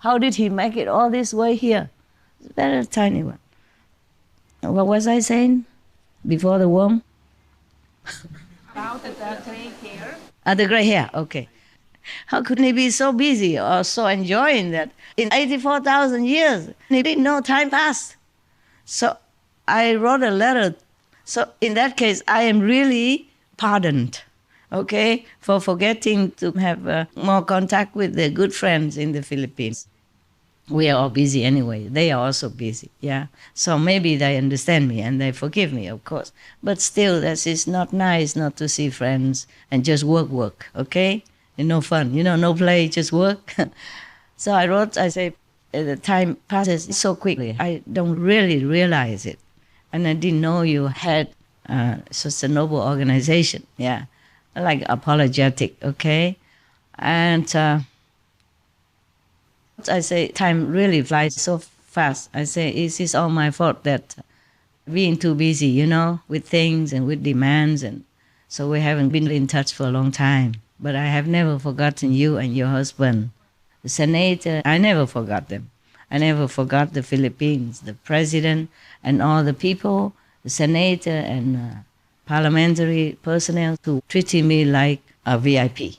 How did he make it all this way here? Very tiny one. What was I saying before the womb? About the gray hair. The gray hair, okay. How could he be so busy or so enjoying that? In 84,000 years, he didn't know time passed. So I wrote a letter. So in that case, I am really pardoned, okay, for forgetting to have more contact with the good friends in the Philippines. We are all busy anyway. They are also busy, yeah. So maybe they understand me and they forgive me, of course. But still, this is not nice not to see friends and just work, okay? And no fun, no play, just work. So I wrote, I say, the time passes so quickly. I don't really realize it. And I didn't know you had such a noble organization, yeah. Like apologetic, okay? And I say, time really flies so fast. I say, is this all my fault that being too busy, with things and with demands, and so we haven't been in touch for a long time. But I have never forgotten you and your husband. The senator, I never forgot them. I never forgot the Philippines, the president and all the people, the senator and parliamentary personnel who treated me like a VIP,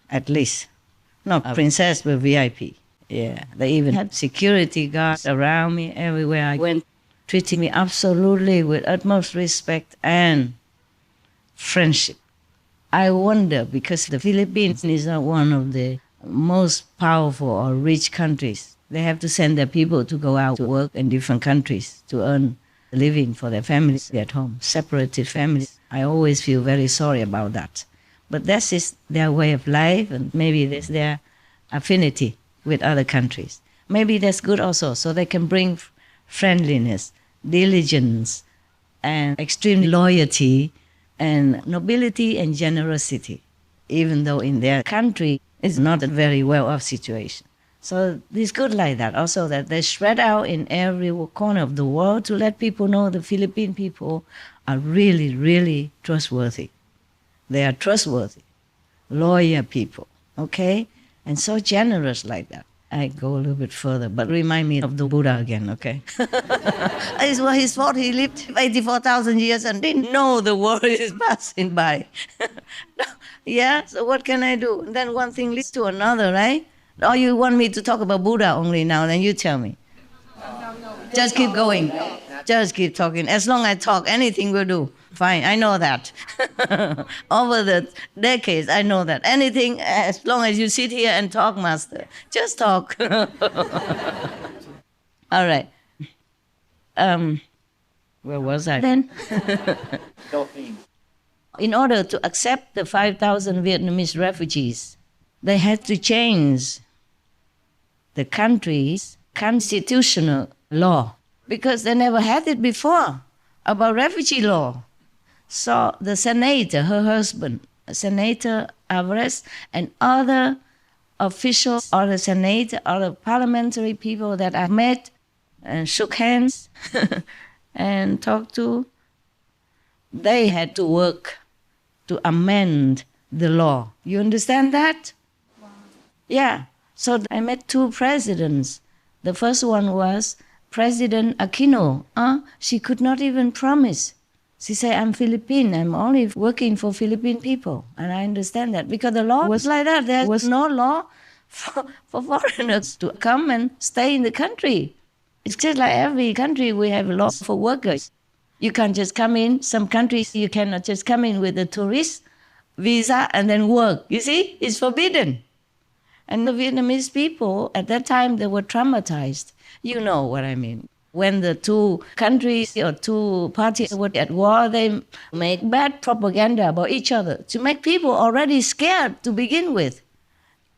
at least. Not a princess, but VIP. Yeah, they even had security guards around me everywhere I went, treating me absolutely with utmost respect and friendship. I wonder, because the Philippines is not one of the most powerful or rich countries. They have to send their people to go out to work in different countries to earn a living for their families at home, separated families. I always feel very sorry about that. But that is their way of life, and maybe that's their affinity with other countries. Maybe that's good also, so they can bring friendliness, diligence, and extreme loyalty, and nobility and generosity, even though in their country it's not a very well-off situation. So it's good like that also, that they spread out in every corner of the world to let people know the Philippine people are really, really trustworthy. They are trustworthy, loyal people, okay? And so generous like that. I go a little bit further, but remind me of the Buddha again, okay? It's his fault. He lived 84,000 years and didn't know the world is passing by. Yeah, so what can I do? And then one thing leads to another, right? Or you want me to talk about Buddha only now, then you tell me. Just keep going. Just keep talking. As long as I talk, anything will do. Fine, I know that. Over the decades, I know that. Anything, as long as you sit here and talk, Master. Just talk. All right. Where was I then? In order to accept the 5,000 Vietnamese refugees, they had to change the country's constitutional law, because they never had it before about refugee law. So the senator, her husband, Senator Alvarez, and other officials, or the senator, or the parliamentary people that I met and shook hands and talked to, they had to work to amend the law. You understand that? Wow. Yeah. So I met two presidents. The first one was President Aquino. She could not even promise. She said, I'm Philippine. I'm only working for Philippine people. And I understand that, because the law was like that. There was no law for foreigners to come and stay in the country. It's just like every country, we have laws for workers. You can't just come in. Some countries, you cannot just come in with a tourist visa and then work. You see, it's forbidden. And the Vietnamese people, at that time, they were traumatized. You know what I mean. When the two countries or two parties were at war, they make bad propaganda about each other to make people already scared to begin with.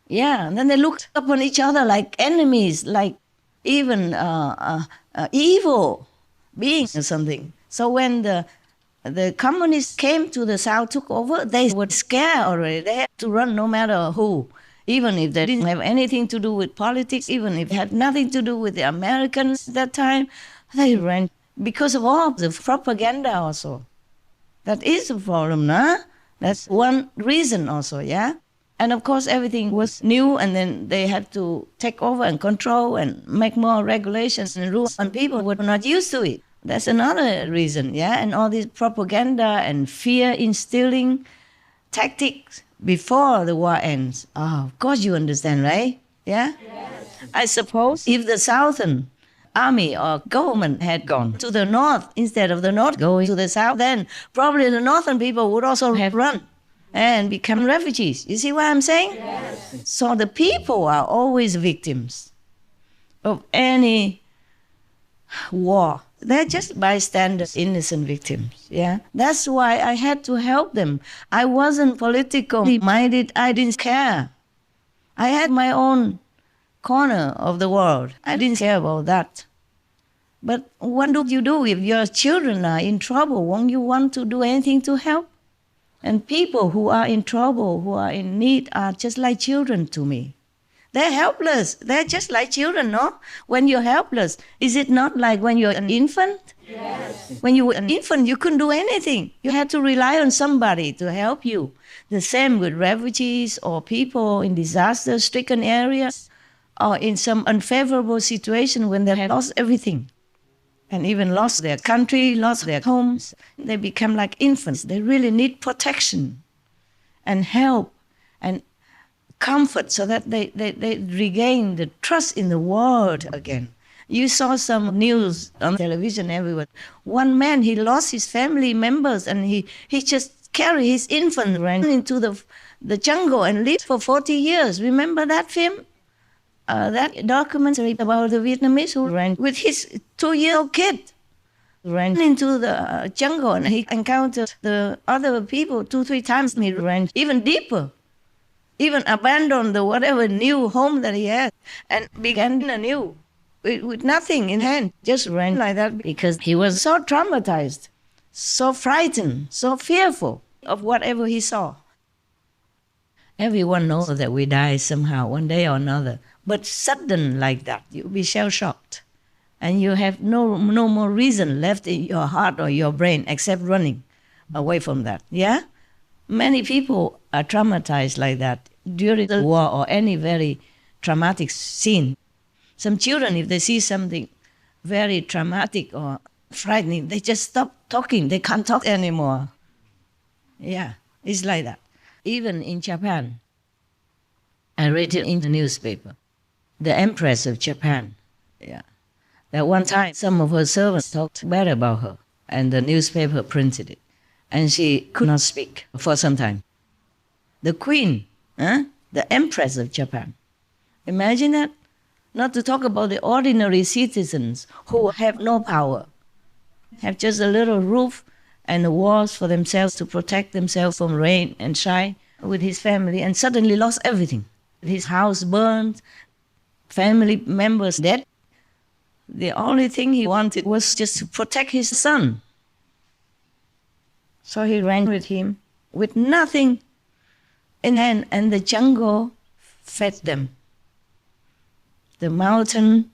Yeah, and then they looked upon each other like enemies, like even evil beings or something. So when the communists came to the South, took over, they were scared already. They had to run no matter who. Even if they didn't have anything to do with politics, even if it had nothing to do with the Americans at that time, they ran because of all the propaganda also. That is a problem, no? That's one reason also, yeah? And of course, everything was new, and then they had to take over and control and make more regulations and rules, and people were not used to it. That's another reason, yeah? And all this propaganda and fear instilling tactics before the war ends. Oh, of course you understand, right? Yeah? Yes. I suppose if the Southern army or government had gone to the north instead of the north going to the south, then probably the northern people would also have run and become refugees. You see what I'm saying? Yes. So the people are always victims of any war. They're just bystanders, innocent victims. Yeah, that's why I had to help them. I wasn't politically minded. I didn't care. I had my own corner of the world. I didn't care about that. But what do you do if your children are in trouble? Won't you want to do anything to help? And people who are in trouble, who are in need, are just like children to me. They're helpless. They're just like children, no? When you're helpless, is it not like when you're an infant? Yes. When you were an infant, you couldn't do anything. You had to rely on somebody to help you. The same with refugees or people in disaster-stricken areas or in some unfavorable situation when they have lost everything and even lost their country, lost their homes. They become like infants. They really need protection and help and comfort so that they regain the trust in the world again. You saw some news on television everywhere. One man, he lost his family members and he just carried his infant ran into the jungle and lived for 40 years. Remember that film? That documentary about the Vietnamese who ran with his 2-year-old kid. Ran into the jungle and he encountered the other people 2-3 times. He ran even deeper. Even abandoned the whatever new home that he had and began anew with nothing in hand, just ran like that because he was so traumatized, so frightened, so fearful of whatever he saw. Everyone knows that we die somehow, one day or another, but sudden like that, you'll be shell-shocked. And you have no more reason left in your heart or your brain except running away from that, yeah? Many people are traumatized like that during the war or any very traumatic scene. Some children, if they see something very traumatic or frightening, they just stop talking. They can't talk anymore. Yeah, it's like that. Even in Japan, I read it in the newspaper. The Empress of Japan, yeah. That one time some of her servants talked bad about her and the newspaper printed it. And she could not speak for some time. The queen, the Empress of Japan. Imagine that. Not to talk about the ordinary citizens who have no power, have just a little roof and the walls for themselves to protect themselves from rain and shine with his family, and suddenly lost everything. His house burned, family members dead. The only thing he wanted was just to protect his son. So he ran with him with nothing in hand, and the jungle fed them. The mountain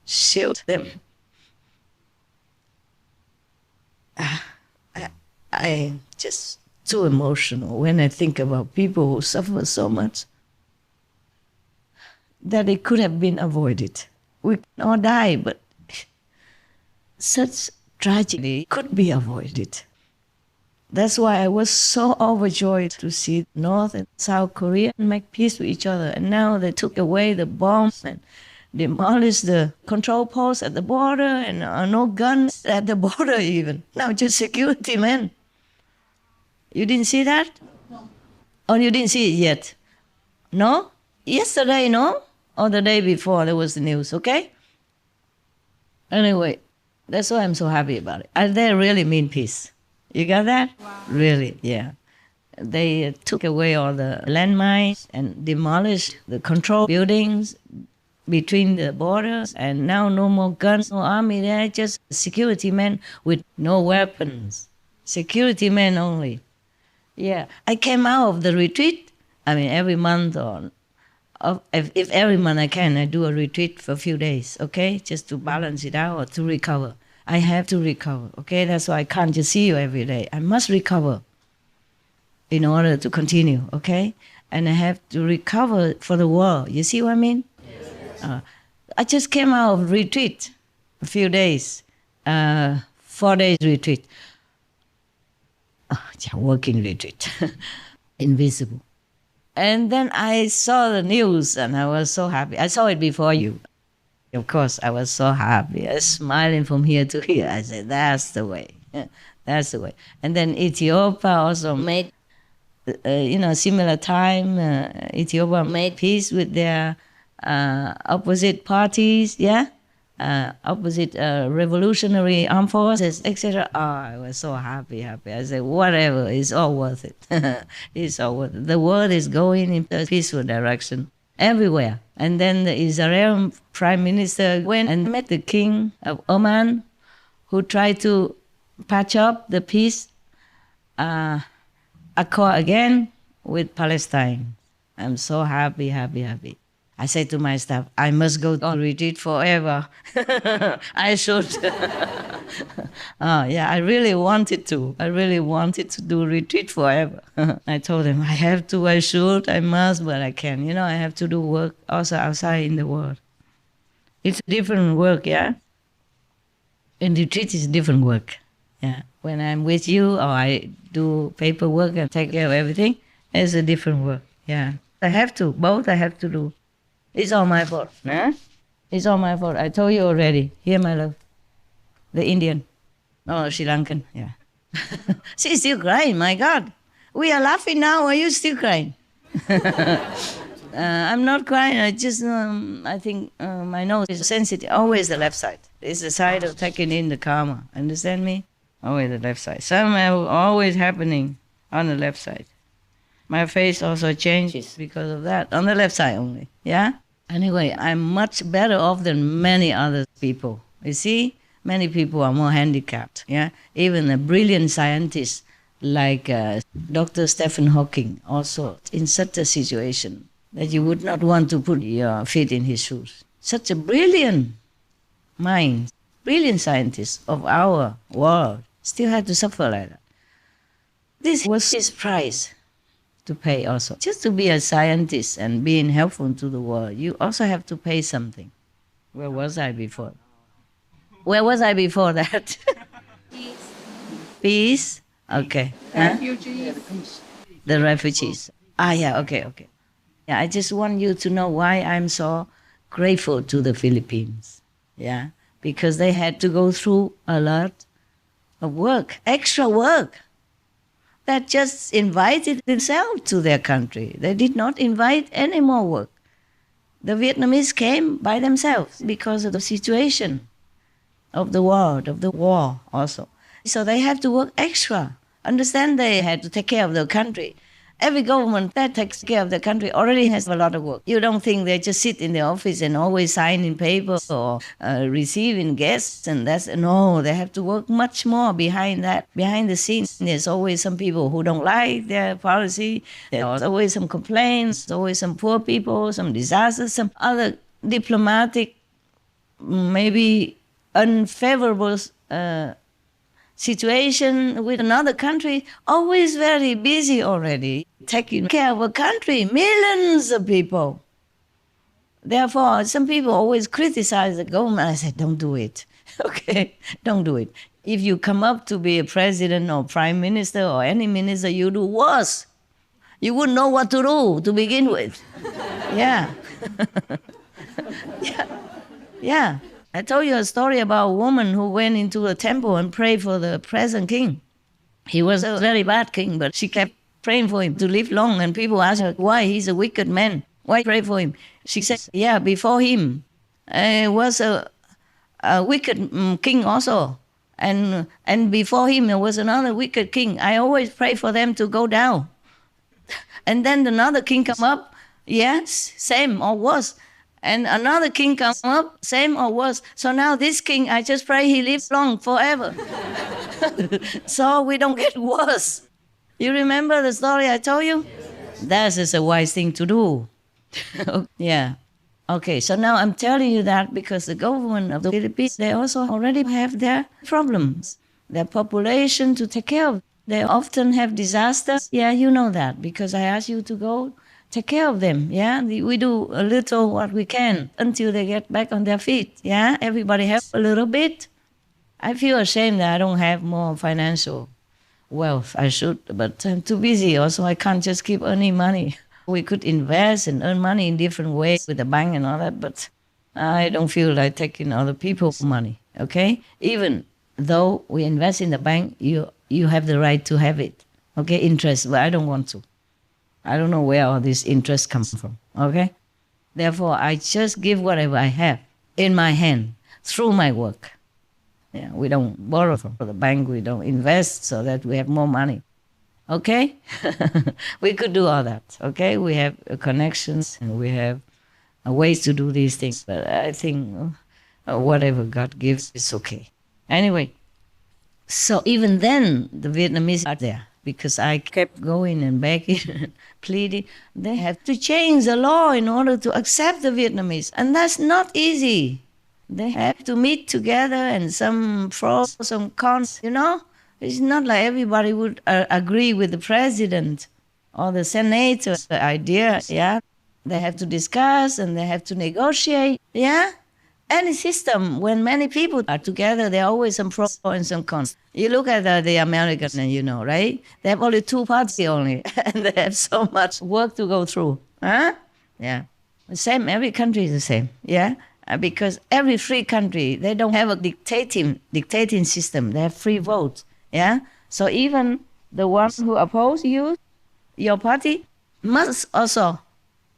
shielded them. I just too emotional when I think about people who suffer so much that it could have been avoided. We all die, but such tragedy could be avoided. That's why I was so overjoyed to see North and South Korea make peace with each other. And now they took away the bombs and demolished the control posts at the border, and no guns at the border even. Now just security men. You didn't see that? No. Oh, you didn't see it yet? No? Yesterday, no? Or the day before there was the news, okay? Anyway, that's why I'm so happy about it. And they really mean peace. You got that? Wow. Really, yeah. They took away all the landmines and demolished the control buildings between the borders, and now no more guns, no army. They're just security men with no weapons. Security men only. Yeah, I came out of the retreat. I mean, every month or if every month I can, I do a retreat for a few days, okay? Just to balance it out or to recover. I have to recover, okay? That's why I can't just see you every day. I must recover in order to continue, okay? and I have to recover for the war. You see what I mean? I just came out of retreat a few days, 4 days retreat. Working retreat, invisible. And then I saw the news and I was so happy. I saw it before you. Of course, I was so happy. I was smiling from here to here. I said, that's the way. That's the way. And then Ethiopia also made, similar time. Ethiopia made peace with their opposite parties, opposite revolutionary armed forces, etc. Oh, I was so happy. I said, whatever, it's all worth it. It's all worth it. The world is going in a peaceful direction everywhere. And then the Israeli prime minister went and met the king of Oman, who tried to patch up the peace accord again with Palestine. I'm so happy. I said to my staff, I must go on retreat forever. I should. I really wanted to. I really wanted to do retreat forever. I told them, I have to, I should, I must, but I can. I have to do work also outside in the world. It's a different work, yeah? In retreat is different work, yeah. When I'm with you or I do paperwork and take care of everything, it's a different work, yeah. I have to, both I have to do. It's all my fault. Huh? It's all my fault. I told you already. Here, my love. The Indian. Oh, Sri Lankan. Yeah. She's still crying. My God. We are laughing now. Are you still crying? I'm not crying. I just, I think my nose is sensitive. Always the left side. It's the side of taking in the karma. Understand me? Always the left side. Somehow always happening on the left side. My face also changes because of that, on the left side only, yeah? Anyway, I'm much better off than many other people. You see, many people are more handicapped, yeah? Even a brilliant scientist like Dr. Stephen Hawking also in such a situation that you would not want to put your feet in his shoes. Such a brilliant mind, brilliant scientist of our world still had to suffer like that. This was his price to pay also. Just to be a scientist and being helpful to the world, you also have to pay something. Where was I before? Where was I before that? Peace. Peace? Okay. Huh? Refugees. The refugees. Okay. Yeah, I just want you to know why I'm so grateful to the Philippines. Yeah, because they had to go through a lot of work, extra work. That just invited themselves to their country. They did not invite any more work. The Vietnamese came by themselves because of the situation of the world, of the war also. So they have to work extra. Understand they had to take care of their country. Every government that takes care of the country already has a lot of work. You don't think they just sit in the office and always signing papers or receiving guests and that's, no, they have to work much more behind that. Behind the scenes, there's always some people who don't like their policy. There's always some complaints, always some poor people, some disasters, some other diplomatic, maybe unfavorable situation with another country, always very busy already, taking care of a country, millions of people. Therefore, some people always criticize the government. I said, don't do it. Okay, don't do it. If you come up to be a president or prime minister or any minister, you do worse. You wouldn't know what to do to begin with. Yeah. Yeah. I told you a story about a woman who went into a temple and prayed for the present king. He was a very bad king, but she kept praying for him to live long. And people asked her, why? He's a wicked man. Why pray for him? She said, yeah, before him was a wicked king also. And before him there was another wicked king. I always pray for them to go down. And then another king come up, yes, same or worse. And another king comes up, same or worse. So now this king, I just pray he lives long forever. So we don't get worse. You remember the story I told you? That is a wise thing to do. Yeah. Okay, so now I'm telling you that because the government of the Philippines, they also already have their problems, their population to take care of. They often have disasters. Yeah, you know that because I asked you to go take care of them, yeah? We do a little what we can until they get back on their feet, yeah? Everybody help a little bit. I feel ashamed that I don't have more financial wealth. I should, but I'm too busy also. I can't just keep earning money. We could invest and earn money in different ways with the bank and all that, but I don't feel like taking other people's money, okay? Even though we invest in the bank, you have the right to have it, okay? Interest, but I don't want to. I don't know where all this interest comes from, okay? Therefore, I just give whatever I have in my hand through my work. Yeah, we don't borrow from the bank, we don't invest so that we have more money. Okay? We could do all that, okay? We have connections and we have ways to do these things, but I think whatever God gives is okay. Anyway, so even then, the Vietnamese are there because I kept going and begging, pleading. They have to change the law in order to accept the Vietnamese, and that's not easy. They have to meet together and some pros, some cons, you know? It's not like everybody would agree with the president or the senator, the idea, yeah? They have to discuss and they have to negotiate, yeah? Any system, when many people are together, there are always some pros and some cons. You look at the American and you know, right? They have only two parties only, and they have so much work to go through, huh? Yeah. The same, every country is the same, yeah? Because every free country, they don't have a dictating system. They have free vote, yeah? So even the ones who oppose you, your party, must also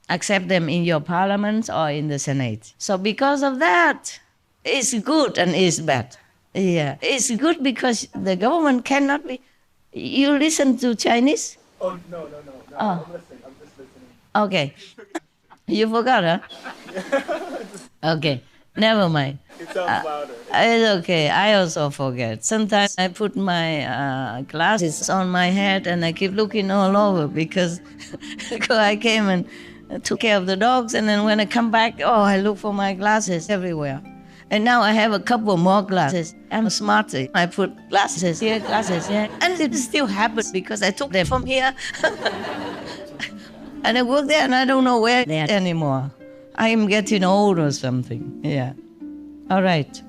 accept them in your parliament or in the Senate. So because of that, it's good and it's bad. Yeah, it's good because the government cannot be... You listen to Chinese? Oh, no. Oh. I'm listening. I'm just listening. Okay. You forgot, huh? Okay, never mind. It sounds louder. It's okay. I also forget. Sometimes I put my glasses on my head and I keep looking all over because I came and took care of the dogs, and then when I come back, I look for my glasses everywhere. And now I have a couple more glasses. I'm smarter. I put glasses here, glasses here, and it still happens because I took them from here. And I work there and I don't know where they are anymore. I am getting old or something. Yeah. All right.